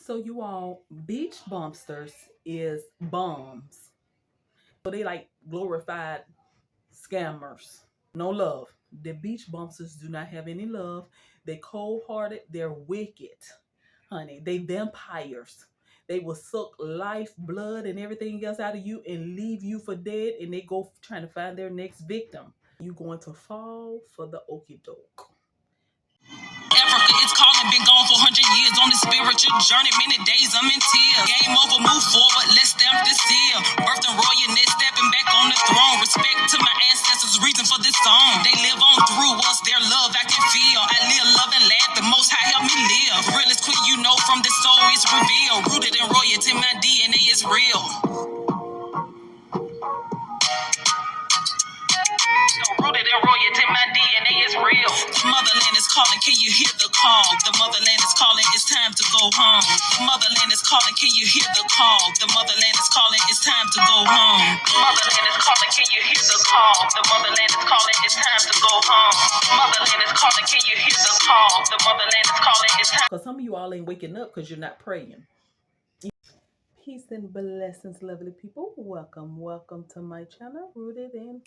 So you all, beach bumpsters is bums. So they like glorified scammers. No love. The beach bumpsters do not have any love. They're cold-hearted. They're wicked, honey. They vampires. They will suck life, blood, and everything else out of you and leave you for dead. And they go trying to find their next victim. You're going to fall for the okie doke. Africa is calling, been gone for 100 years on the spiritual journey. Many days I'm in tears. Game over, move forward, let's stamp this seal. Birth and royalness, stepping back on the throne. Respect to my ancestors, reason for this song. They live on through us, their love I can feel. I live, love, and laugh, the most high help me live. Realest queen you know from the soul is revealed. Rooted in royalty, my DNA is real. Rooted in royalty, my DNA is real. The motherland is calling, can you hear the call? The motherland is calling, it's time to go home. The motherland is calling, can you hear the call? The motherland is calling, it's time to go home. The motherland is calling, can you hear the call? The motherland is calling, it's time to go home. The motherland is calling, can you hear the call? The motherland is calling, it's time. Because some of you all ain't waking up because you're not praying. Peace and blessings, lovely people. Welcome to my channel, Rooted in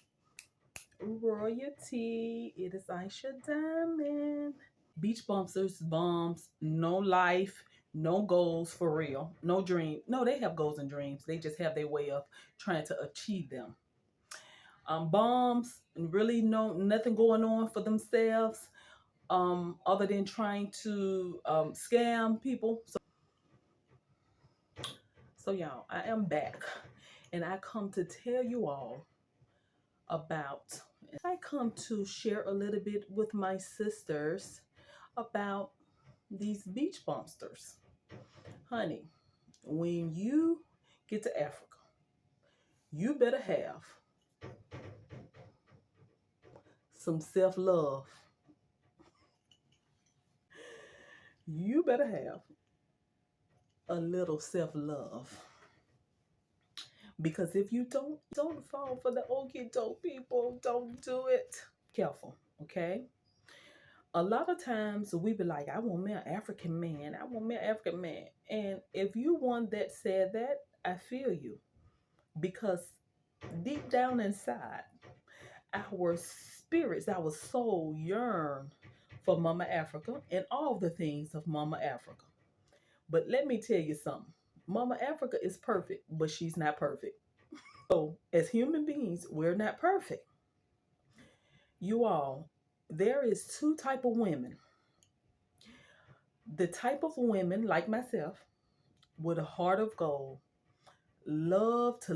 Royalty. It is Aisha Diamond. Beach bumpsters, bombs, no life, no goals for real, no dream. No, they have goals and dreams. They just have their way of trying to achieve them. Bombs really nothing going on for themselves, other than trying to scam people. So y'all, I am back, and I come to tell you all about. I come to share a little bit with my sisters about these beach bumpsters. Honey, when you get to Africa, you better have some self-love. You better have a little self-love. Because if you don't fall for the okie doke, people, don't do it. Careful, okay? A lot of times we be like, I want me an African man. I want me an African man. And if you one that said that, I feel you. Because deep down inside, our spirits, our soul yearn for Mama Africa and all the things of Mama Africa. But let me tell you something. Mama Africa is perfect, but she's not perfect. So as human beings, we're not perfect. You all, there is two type of women. The type of women like myself with a heart of gold, love to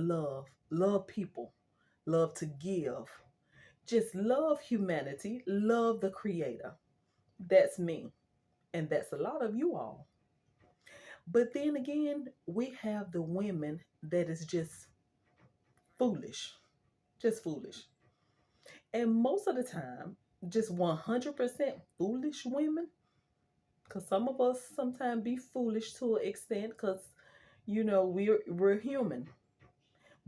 love people, love to give, just love humanity, love the creator. That's me. And that's a lot of you all. But then again, we have the women that is just foolish. Just foolish. And most of the time, just 100% foolish women, because some of us sometimes be foolish to an extent because, we're human.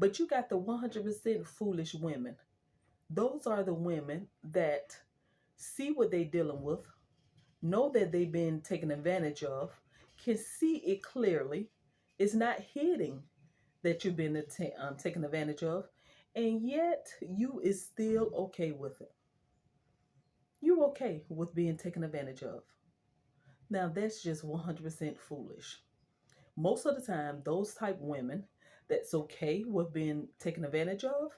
But you got the 100% foolish women. Those are the women that see what they're dealing with, know that they've been taken advantage of, can see it clearly, is not hiding that you've been taken advantage of, and yet you is still okay with it. You okay with being taken advantage of. Now that's just 100% foolish. Most of the time, those type women that's okay with being taken advantage of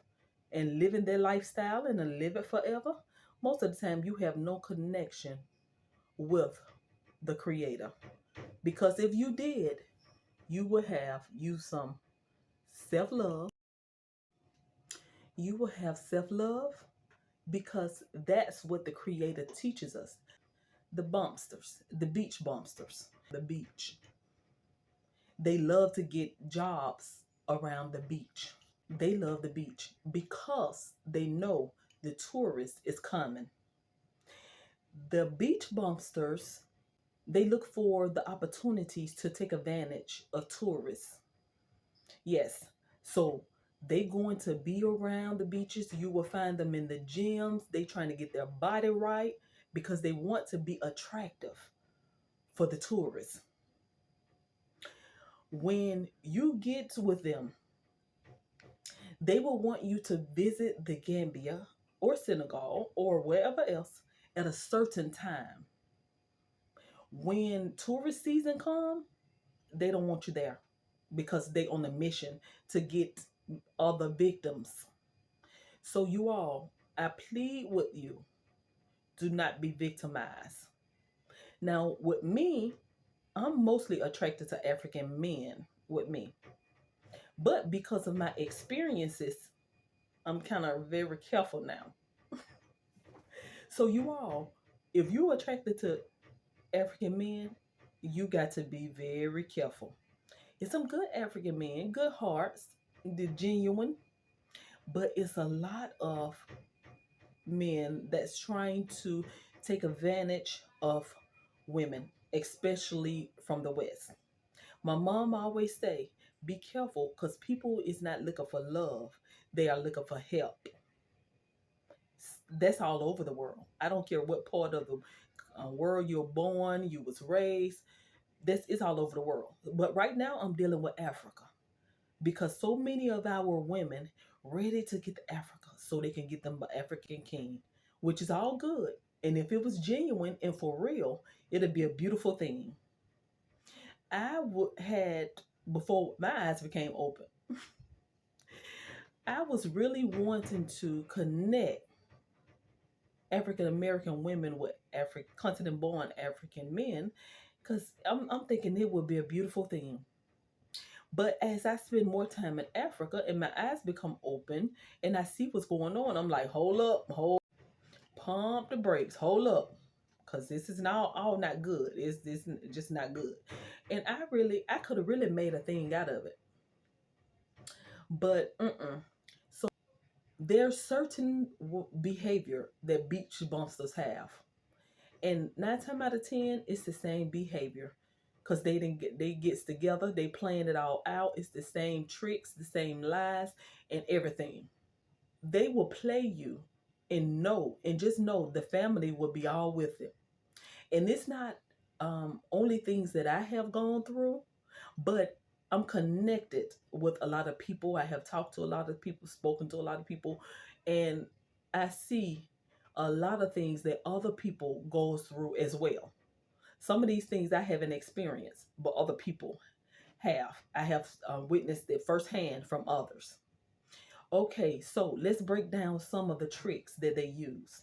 and living their lifestyle and then live it forever, most of the time you have no connection with the creator. Because if you did, you would have some self-love. You will have self-love because that's what the creator teaches us. The bumpsters, the beach bumpsters, the beach. They love to get jobs around the beach. They love the beach because they know the tourist is coming. The beach bumpsters, they look for the opportunities to take advantage of tourists. Yes, so they going to be around the beaches. You will find them in the gyms. They trying to get their body right because they want to be attractive for the tourists. When you get with them, they will want you to visit the Gambia or Senegal or wherever else at a certain time. When tourist season come, they don't want you there because they on a mission to get other victims. So you all, I plead with you, do not be victimized. Now with me, I'm mostly attracted to African men with me. But because of my experiences, I'm kind of very careful now. So you all, if you're attracted to African men, you got to be very careful. It's some good African men, good hearts, the genuine, but it's a lot of men that's trying to take advantage of women, especially from the West. My mom always say, be careful because people is not looking for love. They are looking for help. That's all over the world. I don't care what part of the world you're born, you was raised. This is all over the world. But right now I'm dealing with Africa because so many of our women ready to get to Africa so they can get them an African king, which is all good. And if it was genuine and for real, it'd be a beautiful thing. Had before my eyes became open, I was really wanting to connect African American women with African continent born African men because I'm thinking it would be a beautiful thing. But as I spend more time in Africa and my eyes become open and I see what's going on, I'm like, hold up, pump the brakes, hold up. Cause this is now all not good. It's this just not good. And I could have really made a thing out of it. But so there's certain behavior that beach bumpsters have. And 9 times out of 10, it's the same behavior. Cause they gets together, they plan it all out. It's the same tricks, the same lies, and everything. They will play you and just know the family will be all with it. And it's not only things that I have gone through, but I'm connected with a lot of people. I have talked to a lot of people, spoken to a lot of people, and I see a lot of things that other people goes through as well. Some of these things I haven't experienced, but other people have. I have witnessed it firsthand from others. Okay, so let's break down some of the tricks that they use.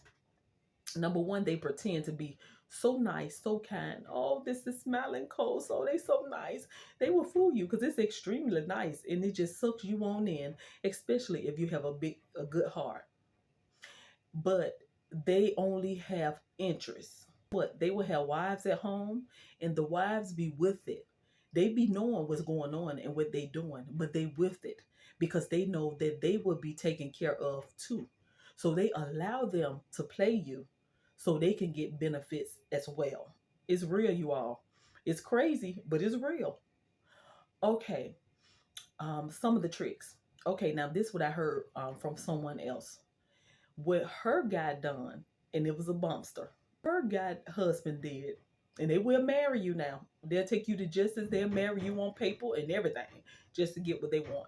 Number one, they pretend to be so nice, so kind. Oh, this is smiling coast. Oh, they so nice. They will fool you because it's extremely nice and it just sucks you on in, especially if you have a good heart. But they only have interests. What they will have wives at home and the wives be with it. They be knowing what's going on and what they doing, but they with it because they know that they will be taken care of too. So they allow them to play you so they can get benefits as well. It's real, you all. It's crazy, but it's real. Okay, some of the tricks. Okay, now this is what I heard from someone else. What her guy done, and it was a bumpster. Her guy husband did, and they will marry you now. They'll take you to justice. They'll marry you on paper and everything just to get what they want.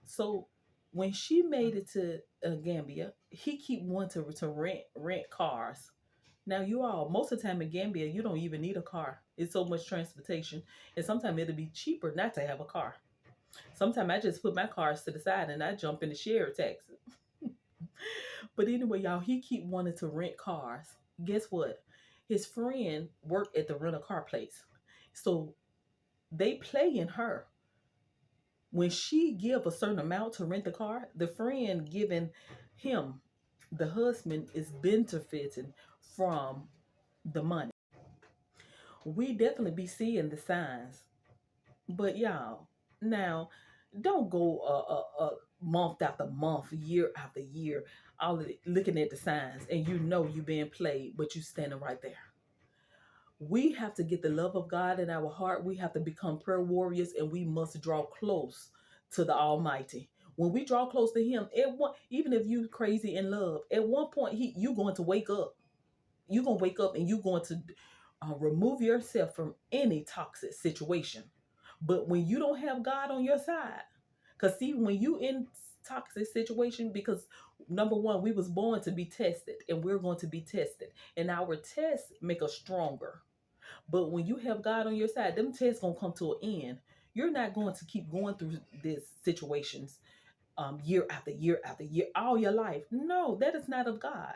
So when she made it to Gambia, he keep wanting to rent cars. Now you all, most of the time in Gambia, you don't even need a car. It's so much transportation, and sometimes it'll be cheaper not to have a car. Sometimes I just put my cars to the side and I jump in the share taxi. But anyway, y'all, he keep wanting to rent cars. Guess what? His friend worked at the rental car place. So they playing her. When she give a certain amount to rent the car, the friend giving him, the husband is benefiting from the money. We definitely be seeing the signs. But y'all, now don't go month after month, year after year, all of it, looking at the signs, and you know you being played, but you standing right there. We have to get the love of God in our heart. We have to become prayer warriors, and we must draw close to the Almighty. When we draw close to Him, even if you crazy in love, at one point you going to wake up. You gonna wake up, and you going to remove yourself from any toxic situation. But when you don't have God on your side, because see, when you in toxic situation, because number one, we was born to be tested, and we're going to be tested, and our tests make us stronger. But when you have God on your side, them tests gonna come to an end. You're not going to keep going through these situations year after year after year all your life. No, that is not of God.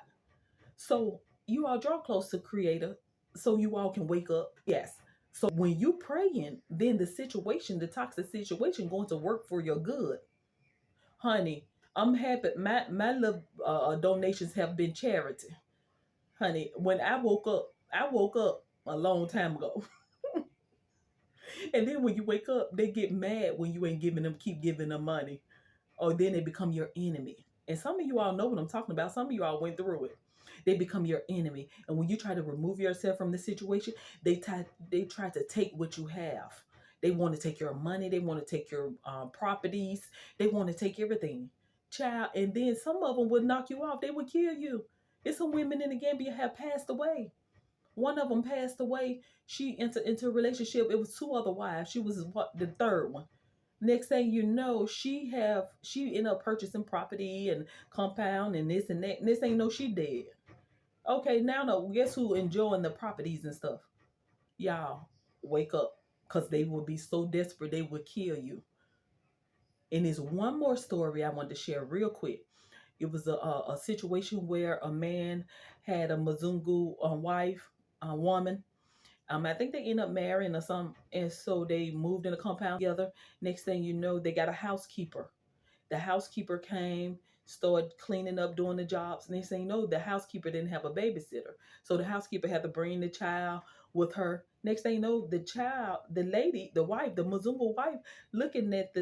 So you all draw close to Creator so you all can wake up. Yes. So when you praying, then the situation, the toxic situation, going to work for your good, honey. I'm happy. My little donations have been charity, honey. When I woke up a long time ago. And then when you wake up, they get mad when you ain't giving them, keep giving them money, or then they become your enemy. And some of you all know what I'm talking about. Some of you all went through it. They become your enemy, and when you try to remove yourself from the situation, they try to take what you have. They want to take your money. They want to take your properties. They want to take everything, child. And then some of them would knock you off. They would kill you. It's some women in the Gambia have passed away. One of them passed away. She entered into a relationship. It was two other wives. She was the third one. Next thing you know, she ended up purchasing property and compound and this and that. And this ain't no she dead. Okay, now no, guess who enjoying the properties and stuff? Y'all, wake up, cause they will be so desperate they will kill you. And there's one more story I want to share real quick. It was a situation where a man had a Mzungu wife, a woman. I think they end up marrying or something, and so they moved in a compound together. Next thing you know, they got a housekeeper. The housekeeper came, started cleaning up, doing the jobs. And they say, no, the housekeeper didn't have a babysitter. So the housekeeper had to bring the child with her. Next thing you know, the child, the lady, the wife, the Mzungu wife, looking at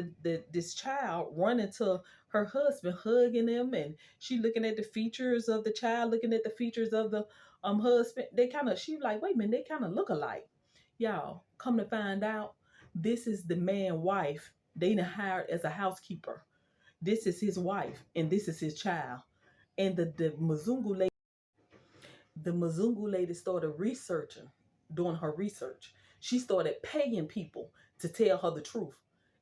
this child running to her husband, hugging him, and she looking at the features of the child, looking at the features of the husband. She like, wait a minute, they kind of look alike. Y'all, come to find out, this is the man wife they hired as a housekeeper. This is his wife, and this is his child. And the Mzungu lady started researching, doing her research. She started paying people to tell her the truth.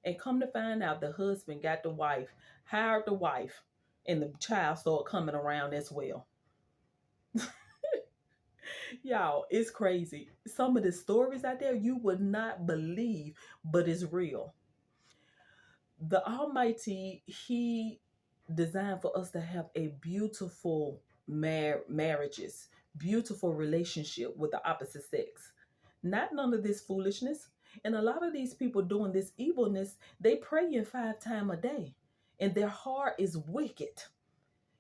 And come to find out, the husband got the wife, hired the wife, and the child started coming around as well. Y'all, it's crazy. Some of the stories out there you would not believe, but it's real. The Almighty, He designed for us to have a beautiful marriages, beautiful relationship with the opposite sex. Not none of this foolishness. And a lot of these people doing this evilness, they praying 5 times a day, and their heart is wicked.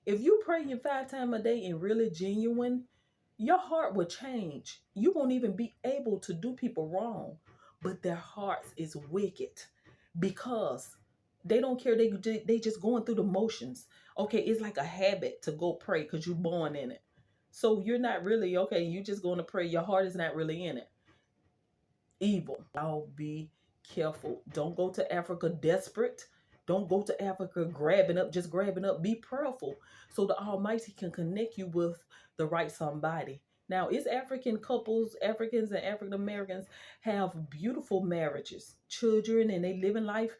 If you praying 5 times a day and really genuine, your heart will change. You won't even be able to do people wrong, but their hearts is wicked because they don't care. They just going through the motions. Okay, it's like a habit to go pray because you're born in it. So you're not really okay. You just going to pray. Your heart is not really in it. Evil. Y'all be careful. Don't go to Africa desperate. Don't go to Africa just grabbing up. Be prayerful so the Almighty can connect you with the right somebody. Now, it's African couples, Africans and African Americans have beautiful marriages, children, and they living life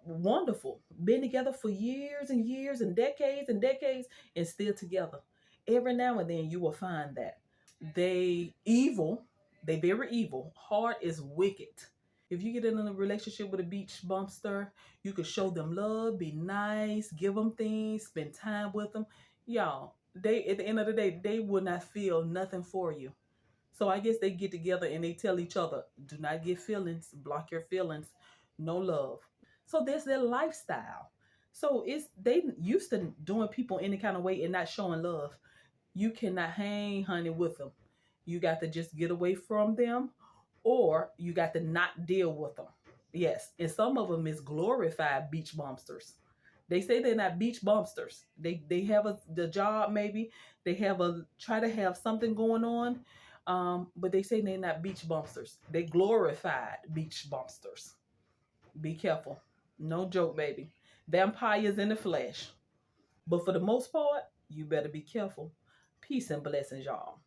wonderful. Been together for years and years and decades, and still together. Every now and then you will find that. They evil. They very evil. Heart is wicked. If you get in a relationship with a beach bumpster, you could show them love, be nice, give them things, spend time with them. Y'all, they at the end of the day, they will not feel nothing for you. So I guess they get together and they tell each other, do not get feelings, block your feelings, no love. So that's their lifestyle. So it's they used to doing people any kind of way and not showing love. You cannot hang, honey, with them. You got to just get away from them, or you got to not deal with them. Yes, and some of them is glorified beach bumpsters. They say they're not beach bumpsters. They have the job maybe. They have a try to have something going on, but they say they're not beach bumpsters. They glorified beach bumpsters. Be careful. No joke, baby. Vampires in the flesh. But for the most part, you better be careful. Peace and blessings, y'all.